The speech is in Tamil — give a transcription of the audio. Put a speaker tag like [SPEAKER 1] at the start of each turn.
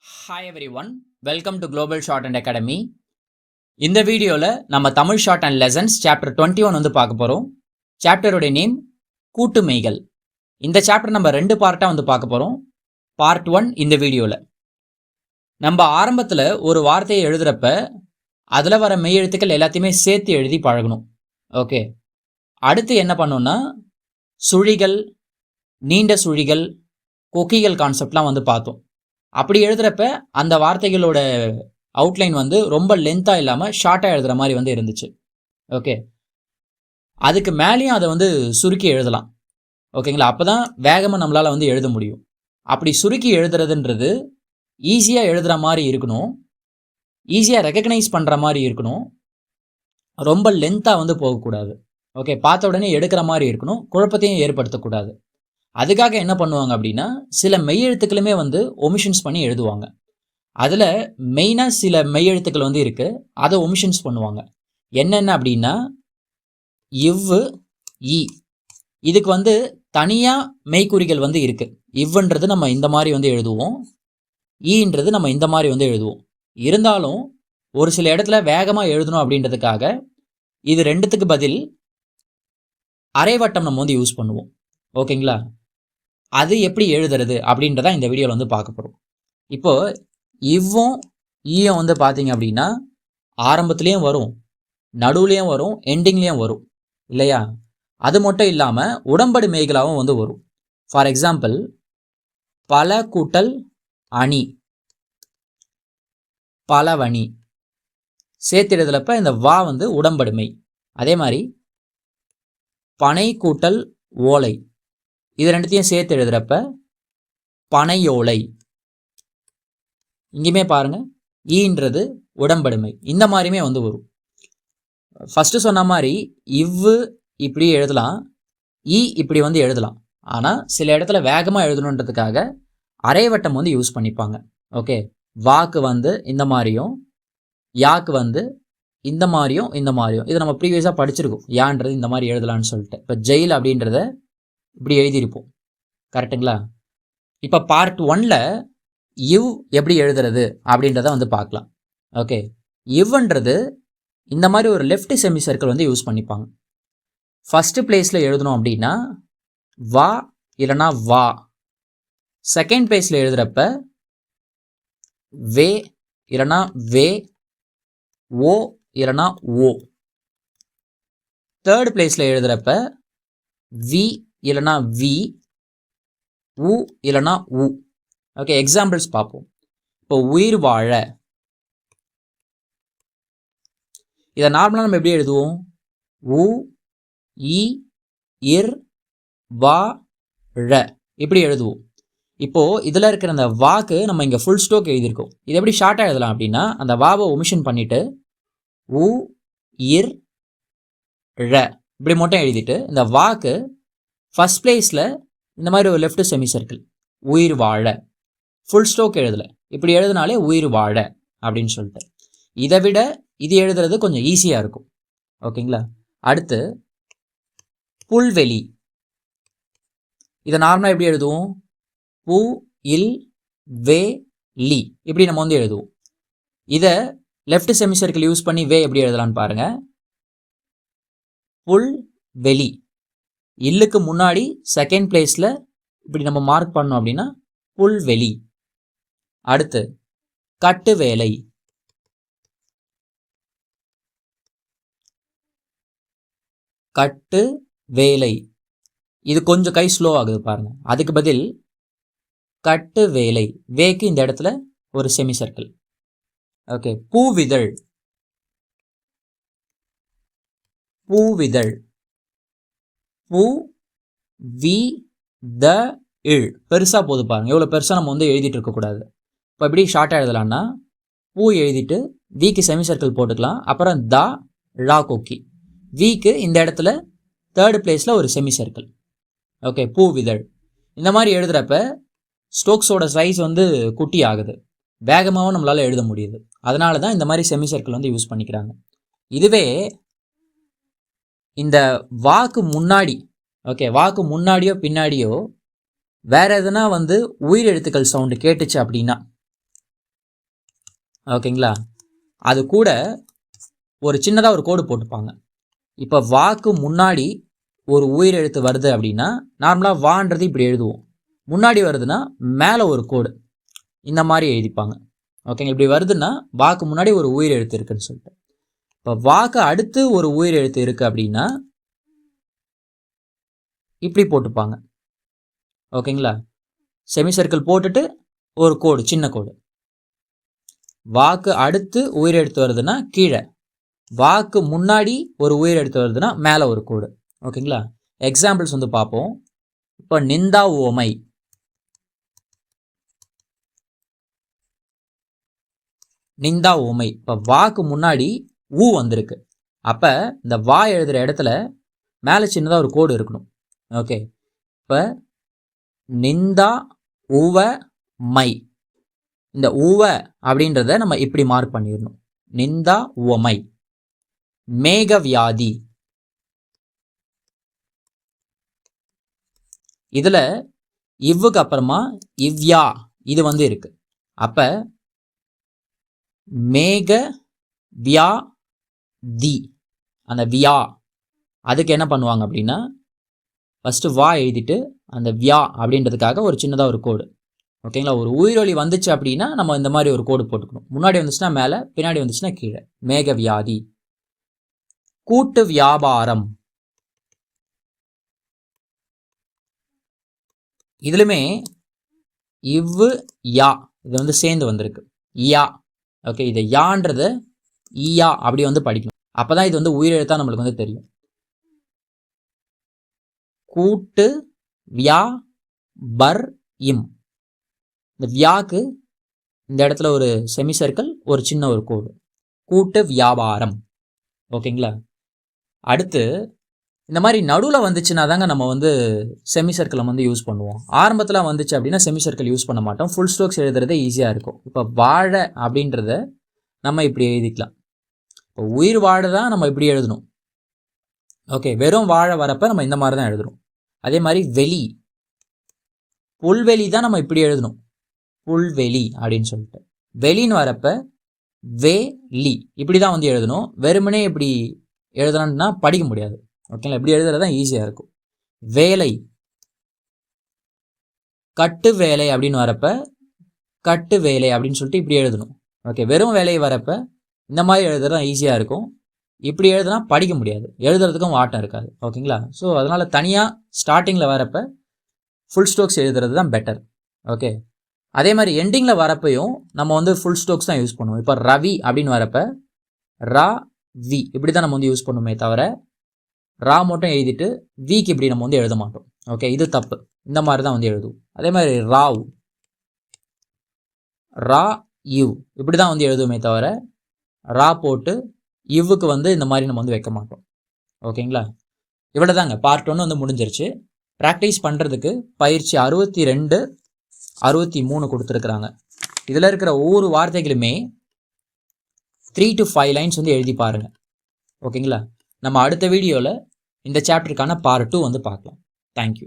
[SPEAKER 1] Hi every one, welcome to global short and academy. இந்த வீடியோவில் நம்ம Tamil short and lessons chapter 21 வந்து பார்க்க போகிறோம். சாப்டருடைய நேம் கூட்டுமைகள். இந்த சாப்டர் நம்ம 2 பார்ட்டாக வந்து பார்க்க போகிறோம். பார்ட் 1 இந்த வீடியோவில். நம்ம ஆரம்பத்தில் ஒரு வார்த்தையை எழுதுகிறப்ப அதில் வர மெய் எழுத்துக்கள் எல்லாத்தையுமே சேர்த்து எழுதி பழகணும். ஓகே, அடுத்து என்ன பண்ணோம்னா சுழிகள், நீண்ட சுழிகள், கொக்கிகள் கான்செப்ட்லாம் வந்து பார்த்தோம். அப்படி எழுதுகிறப்ப அந்த வார்த்தைகளோட அவுட்லைன் வந்து ரொம்ப லென்த்தாக இல்லாமல் ஷார்ட்டாக எழுதுகிற மாதிரி வந்து இருந்துச்சு. ஓகே, அதுக்கு மேலேயும் அதை வந்து சுருக்கி எழுதலாம். ஓகேங்களா? அப்போ தான் வேகமாக நம்மளால் வந்து எழுத முடியும். அப்படி சுருக்கி எழுதுறதுன்றது ஈஸியாக எழுதுகிற மாதிரி இருக்கணும், ஈஸியாக ரெக்கக்னைஸ் பண்ணுற மாதிரி இருக்கணும், ரொம்ப லென்த்தாக வந்து போகக்கூடாது. ஓகே, பார்த்த உடனே எடுக்கிற மாதிரி இருக்கணும், குழப்பத்தையும் ஏற்படுத்தக்கூடாது. அதுக்காக என்ன பண்ணுவாங்க அப்படின்னா சில மெய்யெழுத்துக்களுமே வந்து ஒமிஷன்ஸ் பண்ணி எழுதுவாங்க. அதில் மெயினாக சில மெய்யெழுத்துக்கள் வந்து இருக்குது, அதை ஒமிஷன்ஸ் பண்ணுவாங்க. என்னென்ன அப்படின்னா இவ்வு, ஈ. இதுக்கு வந்து தனியாக மெய்க்குறிகள் வந்து இருக்குது. இவ்வுன்றது நம்ம இந்த மாதிரி வந்து எழுதுவோம், ஈன்றது நம்ம இந்த மாதிரி வந்து எழுதுவோம். இருந்தாலும் ஒரு சில இடத்துல வேகமாக எழுதணும் அப்படின்றதுக்காக இது ரெண்டுத்துக்கு பதில் அரைவட்டம் நம்ம வந்து யூஸ் பண்ணுவோம். ஓகேங்களா? அது எப்படி எழுதுறது அப்படின்றத இந்த வீடியோவில் வந்து பார்க்க போகிறோம். இப்போது இவ்வும் ஈயும் வந்து பார்த்தீங்க அப்படின்னா ஆரம்பத்துலேயும் வரும், நடுவுலேயும் வரும், எண்டிங்லேயும் வரும் இல்லையா? அது மட்டும் இல்லாமல் உடம்படு மெய்களாகவும் வந்து வரும். ஃபார் எக்ஸாம்பிள், பல கூட்டல் அணி, பலவணி சேர்த்திடுதலப்ப இந்த வா வந்து உடம்படுமை. அதே மாதிரி பனை கூட்டல் ஓலை, இது ரெண்டுத்தையும் சேர்த்து எழுதுறப்ப பனையோலை. இங்கேயுமே பாருங்க, ஈன்றது உடம்படுமை. இந்த மாதிரியுமே வந்து வரும். ஃபஸ்ட்டு சொன்ன மாதிரி இவ்வு இப்படி எழுதலாம், ஈ இப்படி வந்து எழுதலாம். ஆனால் சில இடத்துல வேகமாக எழுதணுன்றதுக்காக அரைவட்டம் வந்து யூஸ் பண்ணிப்பாங்க. ஓகே, வாக்கு வந்து இந்த மாதிரியும், யாக்கு வந்து இந்த மாதிரியும், இந்த மாதிரியும். இதை நம்ம ப்ரீவியஸாக படிச்சிருக்கோம், யான்றது இந்த மாதிரி எழுதலான்னு சொல்லிட்டு. இப்போ ஜெயில் அப்படின்றத இப்படி எழுதியிருப்போம். கரெக்டுங்களா? இப்போ பார்ட் 1ல் இவ் எப்படி எழுதுறது அப்படின்றத வந்து பார்க்கலாம். ஓகே, இவ்ன்றது இந்த மாதிரி ஒரு லெஃப்ட் செமி சர்க்கிள் வந்து யூஸ் பண்ணிப்பாங்க. ஃபஸ்ட்டு பிளேஸில் எழுதணும் அப்படின்னா வா இல்லைனா வா. செகண்ட் பிளேஸில் எழுதுகிறப்ப வே இல்லைனா வே, ஓ இல்லைனா ஓ. தேர்ட் பிளேஸில் எழுதுகிறப்ப வி இல்லைனா வி, உ இல்லைனா உ. ஓகே, எக்ஸாம்பிள்ஸ் பார்ப்போம். இப்போ உயிர் வாழ, இதை நார்மலாக நம்ம எப்படி எழுதுவோம்? உ, இ, இர், வா, ழ இப்படி எழுதுவோம். இப்போது இதில் இருக்கிற அந்த வாக்கு நம்ம இங்கே ஃபுல் ஸ்டோக் எழுதியிருக்கோம். இது எப்படி ஷார்ட்டாக எழுதலாம் அப்படின்னா அந்த வாவை ஒமிஷன் பண்ணிவிட்டு உ, இர், ழ இப்படி மட்டும் எழுதிட்டு இந்த வாக்கு ஃபஸ்ட் பிளேஸில் இந்த மாதிரி ஒரு லெஃப்ட் செமி சர்க்கிள் உயிர் வாழ, ஃபுல் ஸ்டோக் எழுதலை, இப்படி எழுதினாலே உயிர் வாழ அப்படின்னு சொல்லிட்டு. இதை விட இது எழுதுறது கொஞ்சம் ஈஸியாக இருக்கும். ஓகேங்களா? அடுத்து புல்வெளி, இதை நார்மலாக எப்படி எழுதுவோம்? பு, இல், வே, லி இப்படி நம்ம வந்து எழுதுவோம். இதை லெஃப்ட் செமி சர்க்கிள் யூஸ் பண்ணி வே எப்படி எழுதலான்னு பாருங்க. புல் வெளி, இல்லுக்கு முன்னாடி செகண்ட் பிளேஸில் இப்படி நம்ம மார்க் பண்ணோம் அப்படின்னா புல்வெளி. அடுத்து கட்டு வேலை, கட்டு வேலை. இது கொஞ்சம் கை ஸ்லோ ஆகுது பாருங்க. அதுக்கு பதில் கட்டு வேலை, வேக்கு இந்த இடத்துல ஒரு செமி சர்க்கிள். ஓகே, பூவிதழ், பூவிதழ், பூ, வி, த, இழ் பெருசாக போது பாருங்க. எவ்வளோ பெருசாக நம்ம வந்து எழுதிட்டு இருக்கக்கூடாது. இப்போ எப்படி ஷார்ட்டாக எழுதலாம்னா பூ எழுதிட்டு விக்கு செமி சர்க்கிள் போட்டுக்கலாம். அப்புறம் த, ழா கொக்கி, விக்கு இந்த இடத்துல தேர்ட் பிளேஸில் ஒரு செமி சர்க்கிள். ஓகே, பூவிதழ். இந்த மாதிரி எழுதுகிறப்ப ஸ்டோக்ஸோட சைஸ் வந்து குட்டி ஆகுது, வேகமாகவும் நம்மளால் எழுத முடியுது. அதனால தான் இந்த மாதிரி செமி சர்க்கிள் வந்து யூஸ் பண்ணிக்கிறாங்க. இதுவே இந்த வாக்கு முன்னாடி, ஓகே, வாக்கு முன்னாடியோ பின்னாடியோ வேற எதுனா வந்து உயிர் எழுத்துக்கள் சவுண்டு கேட்டுச்சு அப்படின்னா ஓகேங்களா. அது கூட ஒரு சின்னதாக ஒரு கோடு போட்டுப்பாங்க. இப்போ வாக்கு முன்னாடி ஒரு உயிர் எழுத்து வருது அப்படின்னா நார்மலாக வான்றது இப்படி எழுதுவோம். முன்னாடி வருதுன்னா மேலே ஒரு கோடு இந்த மாதிரி எழுதிப்பாங்க. ஓகேங்க. இப்படி வருதுன்னா வாக்கு முன்னாடி ஒரு உயிர் எழுத்து இருக்குன்னு சொல்லிட்டு. இப்போ வாக்கு அடுத்து ஒரு உயிர் எழுத்து இருக்குது அப்படின்னா இப்படி போட்டுப்பாங்க. ஓகேங்களா. செமி சர்க்கிள் போட்டுட்டு ஒரு கோடு, சின்ன கோடு. வாக்கு அடுத்து உயிர் எழுத்து வருதுன்னா கீழே, வாக்கு முன்னாடி ஒரு உயிர் எழுத்து வருதுன்னா மேலே ஒரு கோடு. ஓகேங்களா. எக்ஸாம்பிள்ஸ் வந்து பார்ப்போம். இப்போ நிந்தா ஓமை, நிந்தா ஓமை. இப்போ வாக்கு முன்னாடி ஊ வந்திருக்கு. அப்போ இந்த வா எழுதுகிற இடத்துல மேலே சின்னதாக ஒரு கோடு இருக்கணும். ஓகே. இப்போ நிந்தா உவ மை, இந்த உவ அப்படின்றத நம்ம இப்படி மார்க் பண்ணிடணும். நிந்தா உவமை. மேக வியாதி, இதில் இவ்வுக்கு அப்புறமா இவ்யா இது வந்து இருக்கு. அப்போ மேக வியா தி, அந்த வியா அதுக்கு என்ன பண்ணுவாங்க அப்படின்னா ஃபஸ்ட்டு வா எழுதிட்டு அந்த வியா அப்படின்றதுக்காக ஒரு சின்னதாக ஒரு கோடு. ஓகேங்களா. ஒரு உயிரொலி வந்துச்சு அப்படின்னா நம்ம இந்த மாதிரி ஒரு கோடு போட்டுக்கணும். முன்னாடி வந்துச்சுன்னா மேலே, பின்னாடி வந்துச்சுன்னா கீழே. மேக வியாதி. கூட்டு வியாபாரம், இதுலுமே இவ்வு யா இது வந்து சேர்ந்து வந்திருக்கு. யா. ஓகே. இதை யான்றது ஈயா அப்படி வந்து படிக்கணும். அப்போதான் இது வந்து உயிரெழுத்தா நம்மளுக்கு வந்து தெரியும். கூட்டு வியா பர் இம், இந்த வியாக்கு இந்த இடத்துல ஒரு செமி சர்க்கிள், ஒரு சின்ன ஒரு கோடு. கூட்டு வியாபாரம். ஓகேங்களா. அடுத்து இந்த மாதிரி நடுவில் வந்துச்சுன்னா தாங்க நம்ம வந்து செமி சர்க்கிளை வந்து யூஸ் பண்ணுவோம். ஆரம்பத்தில் வந்துச்சு அப்படின்னா செமி சர்க்கிள் யூஸ் பண்ண மாட்டோம். ஃபுல் ஸ்ட்ரோக்ஸ் எழுதுறதே ஈஸியாக இருக்கும். இப்போ வாழை அப்படின்றத நம்ம இப்படி எழுதிக்கலாம். இப்போ உயிர் வாழை தான் நம்ம இப்படி எழுதணும். ஓகே. வெறும் வாழை வரப்போ நம்ம இந்த மாதிரி தான் எழுதணும். அதே மாதிரி வெளி, புல்வெளி தான் நம்ம இப்படி எழுதணும். புல்வெளி அப்படின்னு சொல்லிட்டு. வெளின்னு வரப்ப வே லி இப்படி தான் வந்து எழுதணும். வெறுமனே இப்படி எழுதலாம்னா படிக்க முடியாது. ஓகேங்களா. இப்படி எழுதுறது தான் ஈஸியாக இருக்கும். வேலை, கட்டு வேலை அப்படின்னு வரப்ப கட்டு வேலை அப்படின்னு சொல்லிட்டு இப்படி எழுதணும். ஓகே. வெறும் வேலை வரப்ப இந்த மாதிரி எழுதுறது தான் ஈஸியாக இருக்கும். இப்படி எழுதுனா படிக்க முடியாது, எழுதுறதுக்கும் வாட்டம் இருக்காது. ஓகேங்களா. ஸோ அதனால் தனியாக ஸ்டார்டிங்கில் வரப்போ ஃபுல் ஸ்ட்ரோக்ஸ் எழுதுறது தான் பெட்டர். ஓகே. அதே மாதிரி எண்டிங்கில் வரப்பையும் நம்ம வந்து ஃபுல் ஸ்ட்ரோக்ஸ் தான் யூஸ் பண்ணுவோம். இப்போ ரவி அப்படின்னு வரப்போ ரா வி இப்படி தான் நம்ம வந்து யூஸ் பண்ணுவோமே தவிர ரா மட்டும் எழுதிட்டு விக்கு இப்படி நம்ம வந்து எழுத மாட்டோம். ஓகே. இது தப்பு. இந்த மாதிரி தான் வந்து எழுதுவோம். அதே மாதிரி ராவ், ரா யூ இப்படி தான் வந்து எழுதுவோமே தவிர ரா போட்டு இவ்வுக்கு வந்து இந்த மாதிரி நம்ம வந்து வைக்க மாட்டோம். ஓகேங்களா. இவ்வளோ தாங்க. பார்ட் 1 வந்து முடிஞ்சிருச்சு. ப்ராக்டிஸ் பண்ணுறதுக்கு பயிற்சி 62, 63 கொடுத்துருக்குறாங்க. இதில் இருக்கிற ஒவ்வொரு வார்த்தைகளுமே 3 to 5 லைன்ஸ் வந்து எழுதி பாருங்கள். ஓகேங்களா. நம்ம அடுத்த வீடியோவில் இந்த சாப்டருக்கான பார்ட் 2 வந்து பார்க்கலாம். தேங்க்யூ.